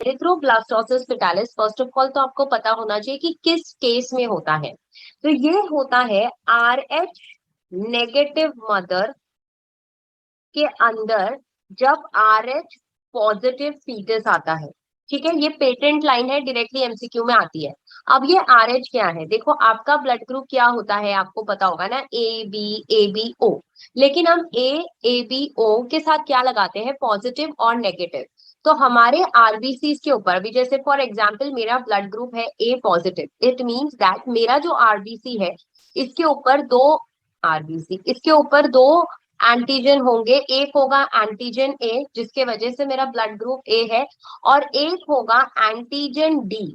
Erythroblastosis पिटालिस, first of all तो आपको पता होना चाहिए कि किस केस में होता है। तो ये होता है RH नेगेटिव मदर के अंदर, जब RH पॉजिटिव फीटस आता है। ठीक है, ये पेटेंट लाइन है, डायरेक्टली एमसीक्यू में आती है। अब ये RH क्या है, देखो आपका ब्लड ग्रुप क्या होता है आपको पता होगा ना, AB, लेकिन हम ABO के साथ क्या लगाते हैं, पॉजिटिव और नेगेटिव। तो हमारे आरबीसी के ऊपर भी, जैसे फॉर एग्जाम्पल मेरा ब्लड ग्रुप है A positive, it means that मेरा जो आरबीसी है इसके ऊपर दो आरबीसी, इसके ऊपर दो एंटीजन होंगे। एक होगा एंटीजन ए जिसके वजह से मेरा ब्लड ग्रुप ए है, और एक होगा एंटीजन डी,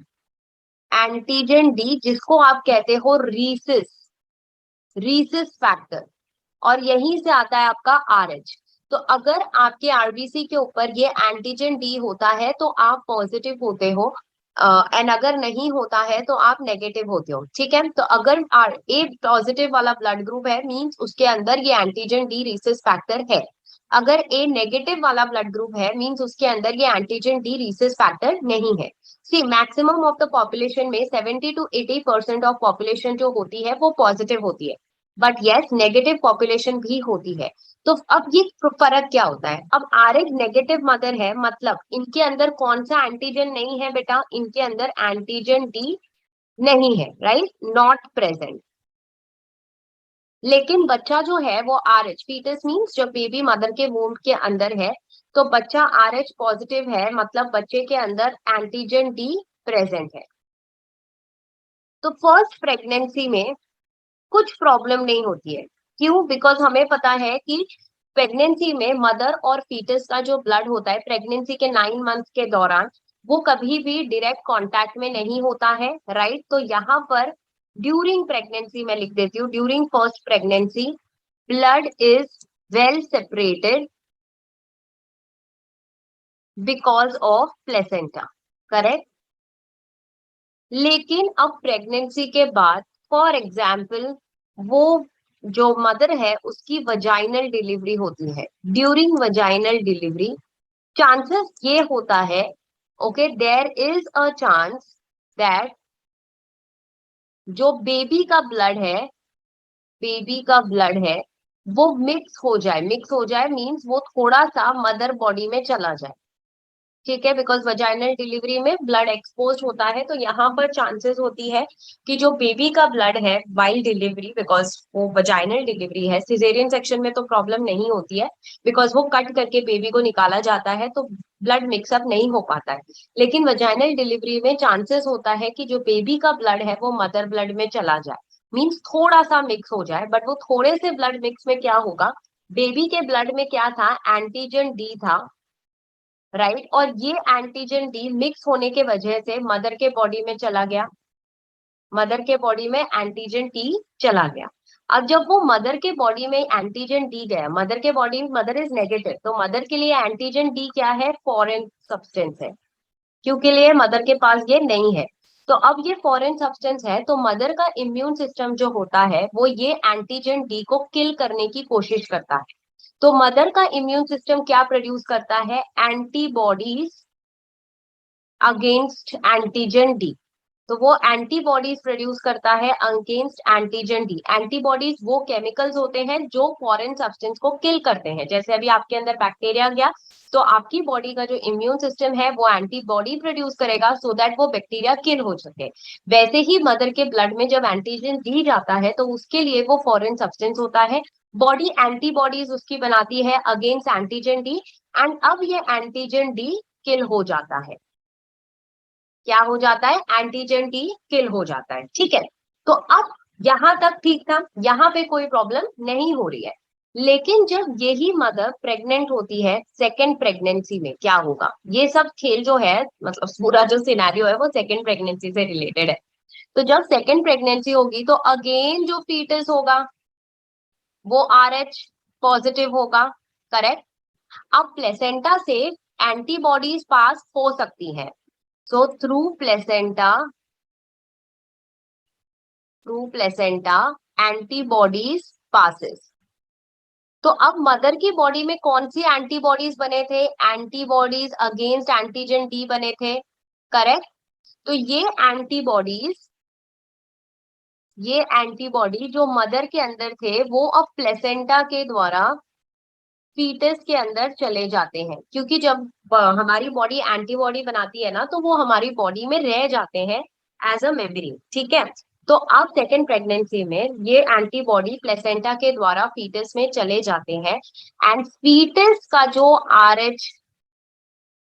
एंटीजन डी जिसको आप कहते हो रीसिस, रीसिस फैक्टर, और यहीं से आता है आपका RH। तो अगर आपके आरबीसी के ऊपर ये एंटीजन डी होता है तो आप पॉजिटिव होते हो, एंड अगर नहीं होता है तो आप नेगेटिव होते हो। ठीक है, तो अगर ए पॉजिटिव वाला ब्लड ग्रुप है मींस उसके अंदर ये एंटीजन डी रीसेस फैक्टर है। अगर ए नेगेटिव वाला ब्लड ग्रुप है मींस उसके अंदर ये एंटीजन डी रीसेस फैक्टर नहीं है। सी मैक्सिमम ऑफ द पॉपुलेशन में 70 to 80% ऑफ पॉपुलेशन जो होती है वो पॉजिटिव होती है, बट यस नेगेटिव पॉपुलेशन भी होती है। तो अब ये फर्क क्या होता है, अब RH नेगेटिव मदर है मतलब इनके अंदर कौन सा एंटीजन नहीं है बेटा, इनके अंदर एंटीजन डी नहीं है, राइट, नॉट प्रेजेंट। लेकिन बच्चा जो है वो RH फीटस मींस जब बेबी मदर के वूम्ब के अंदर है तो बच्चा RH पॉजिटिव है, मतलब बच्चे के अंदर एंटीजन डी प्रेजेंट है। तो फर्स्ट प्रेगनेंसी में कुछ प्रॉब्लम नहीं होती है। क्यों? बिकॉज हमें पता है कि प्रेगनेंसी में मदर और फीटस का जो ब्लड होता है प्रेगनेंसी के 9 मंथ के दौरान वो कभी भी डायरेक्ट कांटेक्ट में नहीं होता है, राइट। तो यहाँ पर ड्यूरिंग प्रेगनेंसी मैं लिख देती हूँ, during first pregnancy blood is well separated because of placenta, correct. लेकिन अब प्रेगनेंसी के बाद फॉर एग्जाम्पल वो जो मदर है उसकी वजाइनल डिलीवरी होती है, ड्यूरिंग वजाइनल डिलीवरी चांसेस ये होता है, okay, there is a chance that जो बेबी का ब्लड है, बेबी का ब्लड है वो मिक्स हो जाए, मिक्स हो जाए मींस वो थोड़ा सा मदर बॉडी में चला जाए। ठीक है, बिकॉज वजाइनल डिलीवरी में ब्लड एक्सपोज होता है, तो यहाँ पर चांसेस होती है कि जो बेबी का ब्लड है वाइल डिलीवरी, बिकॉज वो वजाइनल डिलीवरी है, सिजेरियन सेक्शन में तो प्रॉब्लम नहीं होती है बिकॉज वो कट करके बेबी को निकाला जाता है तो ब्लड मिक्सअप नहीं हो पाता है। लेकिन वजाइनल डिलीवरी में चांसेस होता है कि जो बेबी का ब्लड है वो मदर ब्लड में चला जाए, मीन्स थोड़ा सा मिक्स हो जाए। बट वो थोड़े से ब्लड मिक्स में क्या होगा, बेबी के ब्लड में क्या था, एंटीजन डी था, राइट, और ये एंटीजन डी मिक्स होने के वजह से मदर के बॉडी में चला गया, मदर के बॉडी में एंटीजन टी चला गया। अब जब वो मदर के बॉडी में एंटीजन डी गया, मदर के बॉडी में मदर इज नेगेटिव, तो मदर के लिए एंटीजन डी क्या है, फॉरेन सब्सटेंस है, क्योंकि लिए मदर के पास ये नहीं है। तो अब ये फॉरेन सब्सटेंस है तो मदर का इम्यून सिस्टम जो होता है वो ये एंटीजन डी को किल करने की कोशिश करता है। तो मदर का इम्यून सिस्टम क्या प्रोड्यूस करता है, एंटीबॉडीज अगेंस्ट एंटीजन डी। तो वो एंटीबॉडीज प्रोड्यूस करता है अगेंस्ट एंटीजन डी। एंटीबॉडीज वो केमिकल्स होते हैं जो फॉरेन सब्सटेंस को किल करते हैं। जैसे अभी आपके अंदर बैक्टीरिया गया तो आपकी बॉडी का जो इम्यून सिस्टम है वो एंटीबॉडी प्रोड्यूस करेगा सो दैट वो बैक्टीरिया किल हो सके। वैसे ही मदर के ब्लड में जब एंटीजन डी जाता है तो उसके लिए वो फॉरेन सब्सटेंस होता है, बॉडी एंटीबॉडीज उसकी बनाती है अगेंस्ट एंटीजन डी, एंड अब ये एंटीजन डी किल हो जाता है। क्या हो जाता है, एंटीजन डी किल हो जाता है। ठीक है, तो अब यहां तक ठीक था, यहां पे कोई प्रॉब्लम नहीं हो रही है। लेकिन जब यही मदर प्रेग्नेंट होती है सेकेंड प्रेगनेंसी में क्या होगा, ये सब खेल जो है मतलब पूरा जो सिनेरियो है वो सेकेंड प्रेगनेंसी से रिलेटेड है। तो जब सेकेंड प्रेगनेंसी होगी तो अगेन जो फीटस होगा वो RH पॉजिटिव होगा, करेक्ट। अब प्लेसेंटा से एंटीबॉडीज पास हो सकती हैं, so through placenta antibodies passes। तो अब मदर की बॉडी में कौन सी एंटीबॉडीज बने थे? एंटीबॉडीज अगेंस्ट एंटीजन डी बने थे, करेक्ट। तो ये एंटीबॉडी जो मदर के अंदर थे वो अब प्लेसेंटा के द्वारा फीटस के अंदर चले जाते हैं, क्योंकि जब हमारी बॉडी एंटीबॉडी बनाती है ना तो वो हमारी बॉडी में रह जाते हैं एज अ मेमोरी, ठीक है। तो अब सेकेंड प्रेगनेंसी में ये एंटीबॉडी प्लेसेंटा के द्वारा फीटस में चले जाते हैं एंड फीटस का जो RH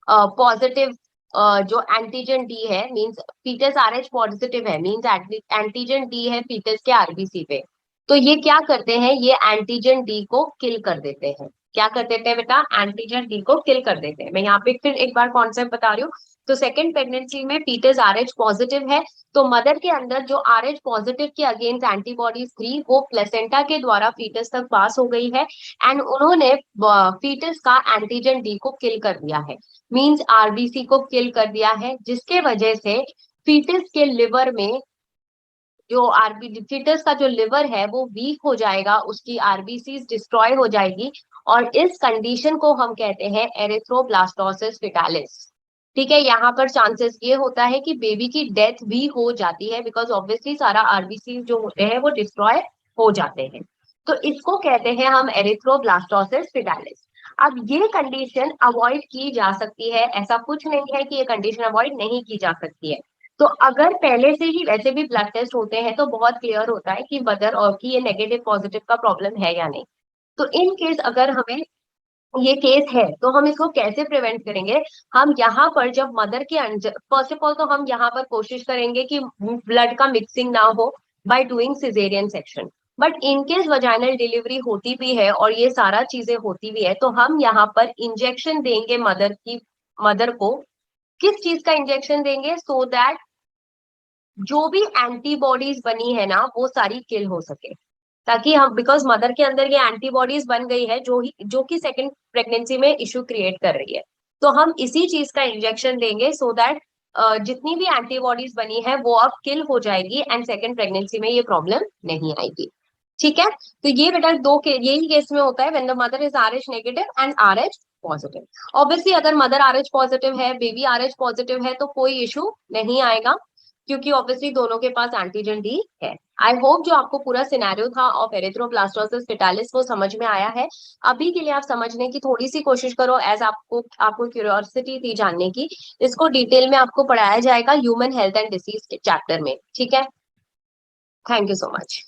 पॉजिटिव जो एंटीजन डी है, मींस फीटस RH पॉजिटिव है, मींस एंटीजन डी है फीटस के RBC पे। तो ये क्या करते हैं, ये एंटीजन डी को किल कर देते हैं। क्या कर देते हैं बेटा? एंटीजन डी को किल कर देते हैं। मैं यहाँ पे फिर एक बार कॉन्सेप्ट बता रही हूँ। तो सेकेंड प्रेगनेंसी में फीटस RH पॉजिटिव है, तो मदर के अंदर जो RH पॉजिटिव के अगेंस्ट एंटीबॉडीज थी वो प्लेसेंटा के द्वारा फीटस तक पास हो गई है एंड उन्होंने फीटस का एंटीजन डी को किल कर दिया है, मींस RBC को किल कर दिया है, जिसके वजह से फीटस के लिवर में जो फीटस का जो लिवर है वो वीक हो जाएगा, उसकी RBC डिस्ट्रॉय हो जाएगी और इस कंडीशन को हम कहते हैं एरिथ्रोब्लास्टोसिस फेटालिस। ठीक है, यहाँ पर चांसेस ये होता है कि बेबी की डेथ भी हो जाती है, बिकॉज ऑब्वियसली सारा RBC जो होते हैं वो डिस्ट्रॉय हो जाते हैं। तो इसको कहते हैं हम एरिथ्रोब्लास्टोसिस फेटालिस। अब ये कंडीशन अवॉइड की जा सकती है, ऐसा कुछ नहीं है कि ये कंडीशन अवॉइड नहीं की जा सकती है। तो अगर पहले से ही वैसे भी ब्लड टेस्ट होते हैं तो बहुत क्लियर होता है कि मदर और की ये नेगेटिव पॉजिटिव का प्रॉब्लम है या नहीं। तो इन केस अगर हमें ये केस है तो हम इसको कैसे प्रिवेंट करेंगे? हम यहाँ पर जब मदर के फर्स्ट ऑफ ऑल तो हम यहाँ पर कोशिश करेंगे कि ब्लड का मिक्सिंग ना हो by doing caesarean section. But in case vaginal delivery होती भी है और ये सारा चीजें होती भी है तो हम यहाँ पर इंजेक्शन देंगे मदर को। किस चीज का इंजेक्शन देंगे? सो दैट जो भी एंटीबॉडीज बनी है ना वो सारी किल हो सके, ताकि हम, बिकॉज मदर के अंदर ये एंटीबॉडीज बन गई है जो कि सेकंड प्रेगनेंसी में इशू क्रिएट कर रही है। तो हम इसी चीज का इंजेक्शन देंगे सो दैट जितनी भी एंटीबॉडीज बनी है वो अब किल हो जाएगी एंड सेकंड प्रेगनेंसी में ये प्रॉब्लम नहीं आएगी। ठीक है, तो ये बेटा यही केस में होता है when the mother is RH negative and RH positive. Obviously अगर मदर RH पॉजिटिव है, बेबी RH पॉजिटिव है तो कोई इशू नहीं आएगा, क्योंकि ऑब्वियसली दोनों के पास एंटीजन डी है। आई होप जो आपको पूरा सिनेरियो था ऑफ एरिथ्रोब्लास्टोसिस फेटालिस वो समझ में आया है। अभी के लिए आप समझने की थोड़ी सी कोशिश करो, एज आपको क्यूरियोसिटी थी जानने की। इसको डिटेल में आपको पढ़ाया जाएगा ह्यूमन हेल्थ एंड डिसीज के चैप्टर में। ठीक है, थैंक यू सो मच।